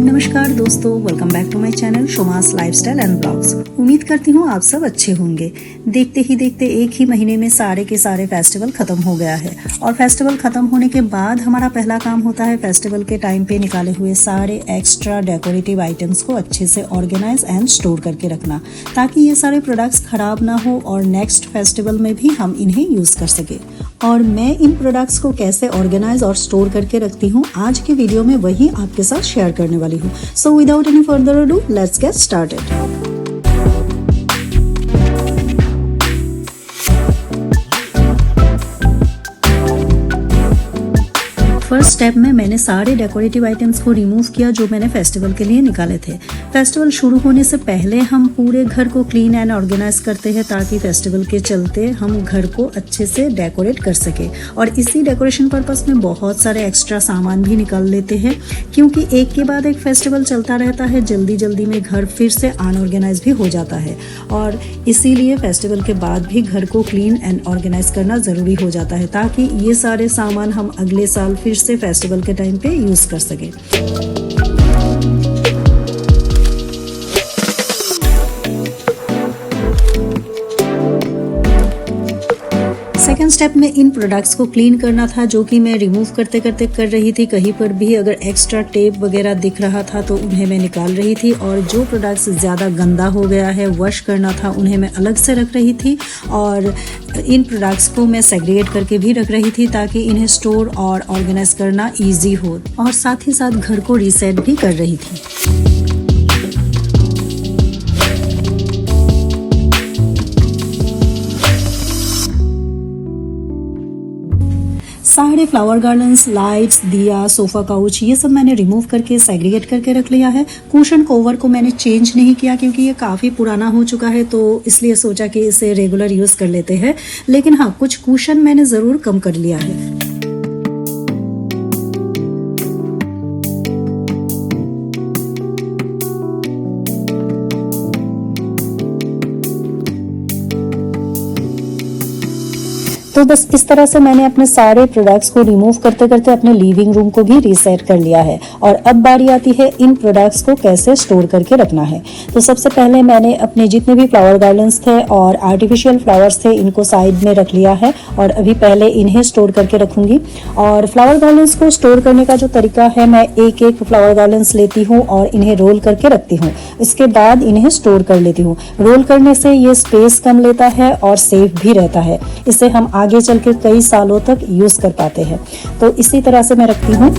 नमस्कार दोस्तों, welcome back to my channel शोमास लाइफस्टाइल एंड ब्लॉग्स। उम्मीद करती हूँ आप सब अच्छे होंगे। देखते ही देखते एक ही महीने में सारे के सारे फेस्टिवल खत्म हो गया है और फेस्टिवल खत्म होने के बाद हमारा पहला काम होता है फेस्टिवल के टाइम पे निकाले हुए सारे एक्स्ट्रा डेकोरेटिव आइटम्स को अच्छे से ऑर्गेनाइज एंड स्टोर करके रखना, ताकि ये सारे प्रोडक्ट्स खराब ना हो और नेक्स्ट फेस्टिवल में भी हम इन्हें यूज कर सके। और मैं इन प्रोडक्ट्स को कैसे ऑर्गेनाइज और स्टोर करके रखती हूँ आज के वीडियो में वही आपके साथ शेयर करने वाली हूँ। So without any further ado, let's get started. First step में मैंने सारे डेकोरेटिव आइटम्स को रिमूव किया जो मैंने फेस्टिवल के लिए निकाले थे। फेस्टिवल शुरू होने से पहले हम पूरे घर को क्लीन एंड ऑर्गेनाइज करते हैं ताकि फेस्टिवल के चलते हम घर को अच्छे से डेकोरेट कर सके। और इसी डेकोरेशन पर्पस में बहुत सारे एक्स्ट्रा सामान भी निकाल लेते हैं, क्योंकि एक के बाद एक फेस्टिवल चलता रहता है, जल्दी जल्दी में घर फिर से अनऑर्गेनाइज भी हो जाता है और इसीलिए फेस्टिवल के बाद भी घर को क्लीन एंड ऑर्गेनाइज करना ज़रूरी हो जाता है, ताकि ये सारे सामान हम अगले साल फिर से फेस्टिवल के टाइम पे यूज कर सके। सेकेंड स्टेप में इन प्रोडक्ट्स को क्लीन करना था, जो कि मैं रिमूव करते करते कर रही थी। कहीं पर भी अगर एक्स्ट्रा टेप वगैरह दिख रहा था तो उन्हें मैं निकाल रही थी, और जो प्रोडक्ट्स ज़्यादा गंदा हो गया है वॉश करना था उन्हें मैं अलग से रख रही थी, और इन प्रोडक्ट्स को मैं सेग्रीगेट करके भी रख रही थी ताकि इन्हें स्टोर और ऑर्गेनाइज करना ईजी हो, और साथ ही साथ घर को रीसेट भी कर रही थी। सारे फ्लावर गार्लन्स, लाइट्स, दिया, सोफा काउच, ये सब मैंने रिमूव करके सेग्रीगेट करके रख लिया है। कुशन कवर को मैंने चेंज नहीं किया क्योंकि ये काफ़ी पुराना हो चुका है, तो इसलिए सोचा कि इसे रेगुलर यूज़ कर लेते हैं। लेकिन हाँ, कुछ कुशन मैंने ज़रूर कम कर लिया है। तो बस इस तरह से मैंने अपने सारे प्रोडक्ट्स को रिमूव करते करते अपने लिविंग रूम को भी रीसेट कर लिया है। और अब बारी आती है इन प्रोडक्ट्स को कैसे स्टोर करके रखना है। तो सबसे पहले मैंने अपने जितने भी फ्लावर गार्लन्स थे और आर्टिफिशियल फ्लावर्स थे, इनको साइड में रख लिया है और अभी पहले इन्हें स्टोर करके रखूंगी। और फ्लावर गार्लन्स को स्टोर करने का जो तरीका है, मैं एक एक फ्लावर गार्लन्स लेती हूँ और इन्हें रोल करके रखती हूँ। इसके बाद इन्हें स्टोर कर लेती हूँ। रोल करने से ये स्पेस कम लेता है और सेफ भी रहता है। इससे हम आगे चल के कई सालों तक यूज कर पाते हैं। तो इसी तरह से मैं रखती हूँ।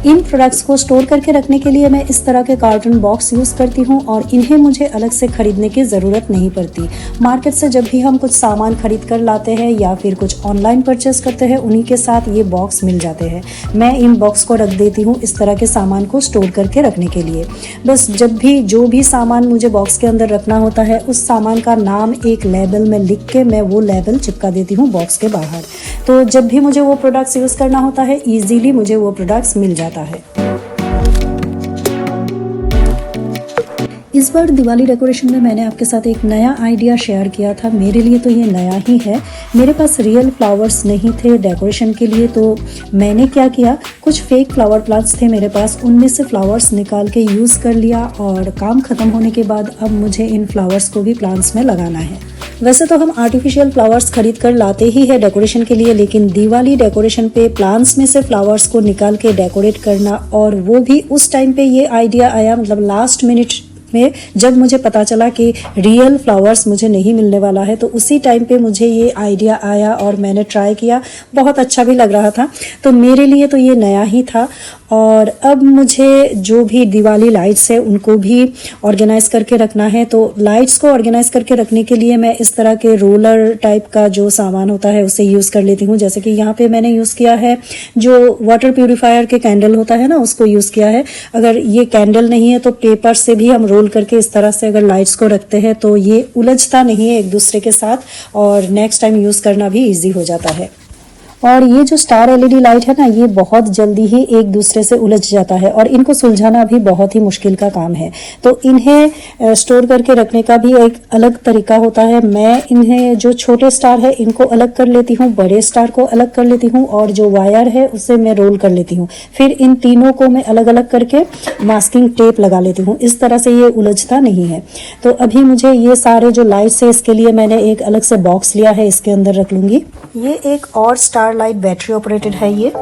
इन प्रोडक्ट्स को स्टोर करके रखने के लिए मैं इस तरह के कार्टन बॉक्स यूज़ करती हूँ और इन्हें मुझे अलग से खरीदने की ज़रूरत नहीं पड़ती। मार्केट से जब भी हम कुछ सामान खरीद कर लाते हैं या फिर कुछ ऑनलाइन परचेस करते हैं, उन्हीं के साथ ये बॉक्स मिल जाते हैं। मैं इन बॉक्स को रख देती हूँ इस तरह के सामान को स्टोर करके रखने के लिए। बस जब भी जो भी सामान मुझे बॉक्स के अंदर रखना होता है, उस सामान का नाम एक लेबल में लिख के मैं वो लेबल चिपका देती हूँ बॉक्स के बाहर। तो जब भी मुझे वो प्रोडक्ट्स यूज़ करना होता है, ईजीली मुझे वो प्रोडक्ट्स मिल जाता है। इस बार दिवाली डेकोरेशन में मैंने आपके साथ एक नया आइडिया शेयर किया था। मेरे लिए तो ये नया ही है। मेरे पास रियल फ्लावर्स नहीं थे डेकोरेशन के लिए, तो मैंने क्या किया, कुछ फेक फ्लावर प्लांट्स थे मेरे पास, उनमें से फ्लावर्स निकाल के यूज़ कर लिया। और काम ख़त्म होने के बाद अब मुझे इन फ्लावर्स को भी प्लांट्स में लगाना है। वैसे तो हम आर्टिफिशियल फ्लावर्स खरीद कर लाते ही है डेकोरेशन के लिए, लेकिन दिवाली डेकोरेशन पे प्लांट्स में से फ्लावर्स को निकाल के डेकोरेट करना, और वो भी उस टाइम पे ये आइडिया आया, मतलब लास्ट मिनट में जब मुझे पता चला कि रियल फ्लावर्स मुझे नहीं मिलने वाला है, तो उसी टाइम पे मुझे ये आइडिया आया और मैंने ट्राई किया। बहुत अच्छा भी लग रहा था, तो मेरे लिए तो ये नया ही था। और अब मुझे जो भी दिवाली लाइट्स है उनको भी ऑर्गेनाइज करके रखना है। तो लाइट्स को ऑर्गेनाइज करके रखने के लिए मैं इस तरह के रोलर टाइप का जो सामान होता है उसे यूज़ कर लेती हूँ। जैसे कि यहाँ पे मैंने यूज़ किया है जो वाटर प्यूरिफायर के कैंडल होता है ना, उसको यूज़ किया है। अगर ये कैंडल नहीं है तो पेपर से भी हम रोल करके इस तरह से अगर लाइट्स को रखते हैं तो ये उलझता नहीं है एक दूसरे के साथ, और नेक्स्ट टाइम यूज़ करना भी ईजी हो जाता है। और ये जो स्टार एलईडी लाइट है ना, ये बहुत जल्दी ही एक दूसरे से उलझ जाता है और इनको सुलझाना भी बहुत ही मुश्किल का काम है। तो इन्हें स्टोर करके रखने का भी एक अलग तरीका होता है। मैं इन्हें जो छोटे स्टार है इनको अलग कर लेती हूँ, बड़े स्टार को अलग कर लेती हूँ और जो वायर है उसे मैं रोल कर लेती हूँ। फिर इन तीनों को मैं अलग अलग करके मास्किंग टेप लगा लेती हूँ। इस तरह से ये उलझता नहीं है। तो अभी मुझे ये सारे जो लाइट्स है इसके लिए मैंने एक अलग से बॉक्स लिया है, इसके अंदर रख लूंगी। ये एक और स्टार लाइट बैटरी ऑपरेटेड है। ये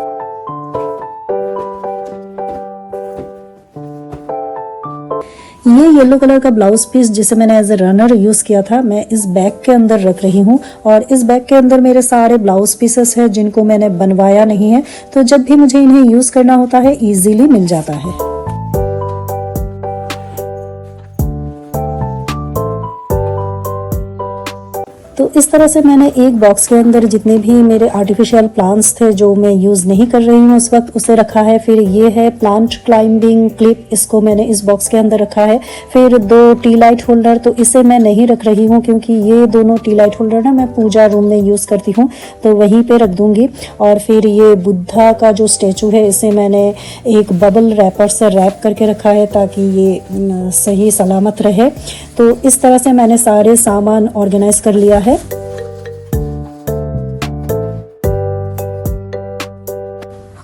येलो कलर का ब्लाउज पीस जिसे मैंने एज ए रनर यूज किया था, मैं इस बैग के अंदर रख रही हूँ और इस बैग के अंदर मेरे सारे ब्लाउज पीसेस हैं जिनको मैंने बनवाया नहीं है। तो जब भी मुझे इन्हें यूज करना होता है इजीली मिल जाता है। तो इस तरह से मैंने एक बॉक्स के अंदर जितने भी मेरे आर्टिफिशियल प्लांट्स थे जो मैं यूज़ नहीं कर रही हूँ उस वक्त, उसे रखा है। फिर ये है प्लांट क्लाइंबिंग क्लिप, इसको मैंने इस बॉक्स के अंदर रखा है। फिर 2 टी लाइट होल्डर, तो इसे मैं नहीं रख रही हूँ क्योंकि ये दोनों टी लाइट होल्डर ना मैं पूजा रूम में यूज़ करती हूँ, तो वहीं पर रख दूँगी। और फिर ये बुद्धा का जो स्टैचू है इसे मैंने एक बबल रैपर से रैप करके रखा है ताकि ये सही सलामत रहे। तो इस तरह से मैंने सारे सामान ऑर्गेनाइज कर लिया है।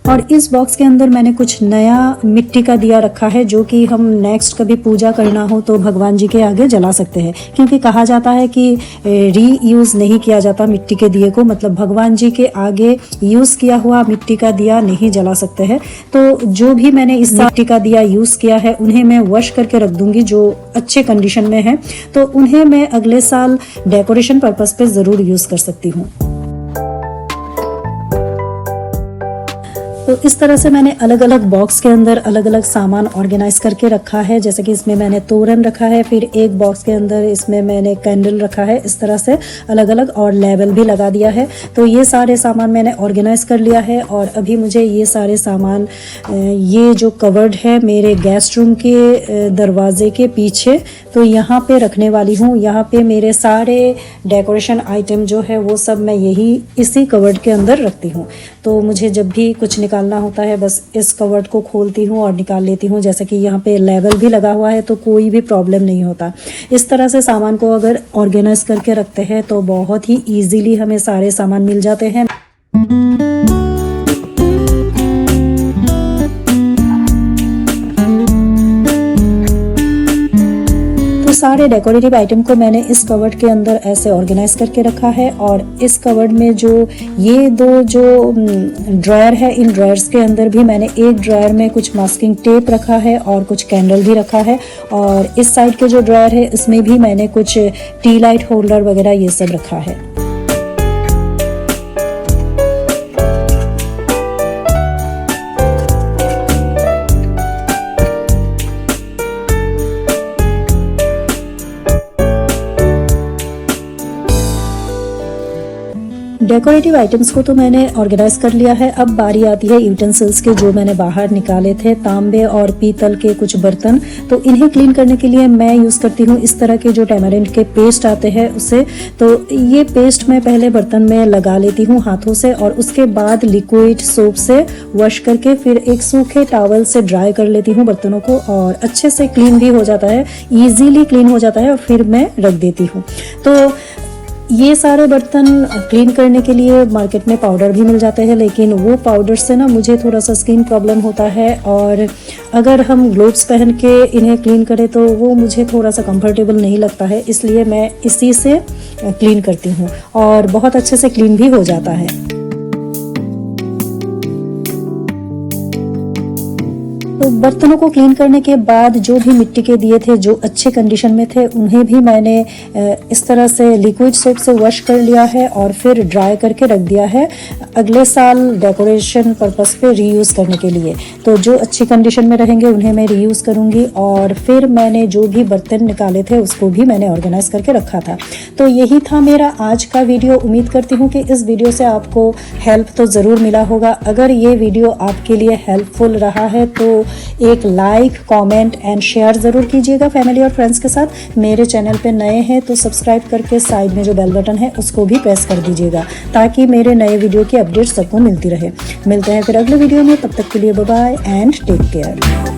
और इस बॉक्स के अंदर मैंने कुछ नया मिट्टी का दिया रखा है जो कि हम नेक्स्ट कभी पूजा करना हो तो भगवान जी के आगे जला सकते हैं, क्योंकि कहा जाता है कि रीयूज़ नहीं किया जाता मिट्टी के दिए को, मतलब भगवान जी के आगे यूज़ किया हुआ मिट्टी का दिया नहीं जला सकते हैं। तो जो भी मैंने इस मिट्टी का दिया यूज़ किया है उन्हें मैं वॉश करके रख दूंगी जो अच्छे कंडीशन में है, तो उन्हें मैं अगले साल डेकोरेशन पर्पज़ पे ज़रूर यूज़ कर सकती हूँ। तो इस तरह से मैंने अलग अलग बॉक्स के अंदर अलग अलग सामान ऑर्गेनाइज करके रखा है। जैसे कि इसमें मैंने तोरण रखा है, फिर एक बॉक्स के अंदर इसमें मैंने कैंडल रखा है, इस तरह से अलग अलग, और लेबल भी लगा दिया है। तो ये सारे सामान मैंने ऑर्गेनाइज कर लिया है। और अभी मुझे ये सारे सामान, ये जो कवर्ड है मेरे गेस्ट रूम के दरवाजे के पीछे, तो यहाँ पे रखने वाली हूँ। यहाँ पे मेरे सारे डेकोरेशन आइटम जो है वो सब मैं इसी कवर्ड के अंदर रखती हूँ। तो मुझे जब भी कुछ निकालना होता है बस इस कवर्ड को खोलती हूँ और निकाल लेती हूँ। जैसे कि यहाँ पे लेबल भी लगा हुआ है तो कोई भी प्रॉब्लम नहीं होता। इस तरह से सामान को अगर ऑर्गेनाइज करके रखते हैं तो बहुत ही ईजीली हमें सारे सामान मिल जाते हैं। सारे डेकोरेटिव आइटम को मैंने इस कवर्ड के अंदर ऐसे ऑर्गेनाइज करके रखा है। और इस कवर्ड में जो ये 2 जो ड्रायर है, इन ड्रायर्स के अंदर भी मैंने एक ड्रायर में कुछ मास्किंग टेप रखा है और कुछ कैंडल भी रखा है। और इस साइड के जो ड्रायर है इसमें भी मैंने कुछ टी लाइट होल्डर वगैरह ये सब रखा है। डेकोरेटिव आइटम्स को तो मैंने ऑर्गेनाइज कर लिया है। अब बारी आती है यूटेंसिल्स के, जो मैंने बाहर निकाले थे, तांबे और पीतल के कुछ बर्तन। तो इन्हें क्लीन करने के लिए मैं यूज़ करती हूँ इस तरह के जो टैमरिंड के पेस्ट आते हैं उसे। तो ये पेस्ट मैं पहले बर्तन में लगा लेती हूँ हाथों से और उसके बाद लिक्विड सोप से वॉश करके फिर एक सूखे टॉवल से ड्राई कर लेती हूँ बर्तनों को, और अच्छे से क्लीन भी हो जाता है, ईजीली क्लीन हो जाता है। और फिर मैं रख देती हूँ। तो ये सारे बर्तन क्लीन करने के लिए मार्केट में पाउडर भी मिल जाते हैं, लेकिन वो पाउडर से ना मुझे थोड़ा सा स्किन प्रॉब्लम होता है। और अगर हम ग्लोव्स पहन के इन्हें क्लीन करें तो वो मुझे थोड़ा सा कंफर्टेबल नहीं लगता है, इसलिए मैं इसी से क्लीन करती हूँ और बहुत अच्छे से क्लीन भी हो जाता है। तो बर्तनों को क्लीन करने के बाद जो भी मिट्टी के दिए थे जो अच्छे कंडीशन में थे उन्हें भी मैंने इस तरह से लिक्विड सोप से वॉश कर लिया है और फिर ड्राई करके रख दिया है अगले साल डेकोरेशन पर्पस पे रीयूज़ करने के लिए। तो जो अच्छी कंडीशन में रहेंगे उन्हें मैं रीयूज़ करूँगी। और फिर मैंने जो भी बर्तन निकाले थे उसको भी मैंने ऑर्गेनाइज करके रखा था। तो यही था मेरा आज का वीडियो। उम्मीद करती हूँ कि इस वीडियो से आपको हेल्प तो ज़रूर मिला होगा। अगर ये वीडियो आपके लिए हेल्पफुल रहा है तो एक लाइक, कमेंट एंड शेयर ज़रूर कीजिएगा फैमिली और फ्रेंड्स के साथ। मेरे चैनल पे नए हैं तो सब्सक्राइब करके साइड में जो बेल बटन है उसको भी प्रेस कर दीजिएगा ताकि मेरे नए वीडियो की अपडेट सबको मिलती रहे। मिलते हैं फिर अगले वीडियो में, तब तक के लिए bye bye and take care.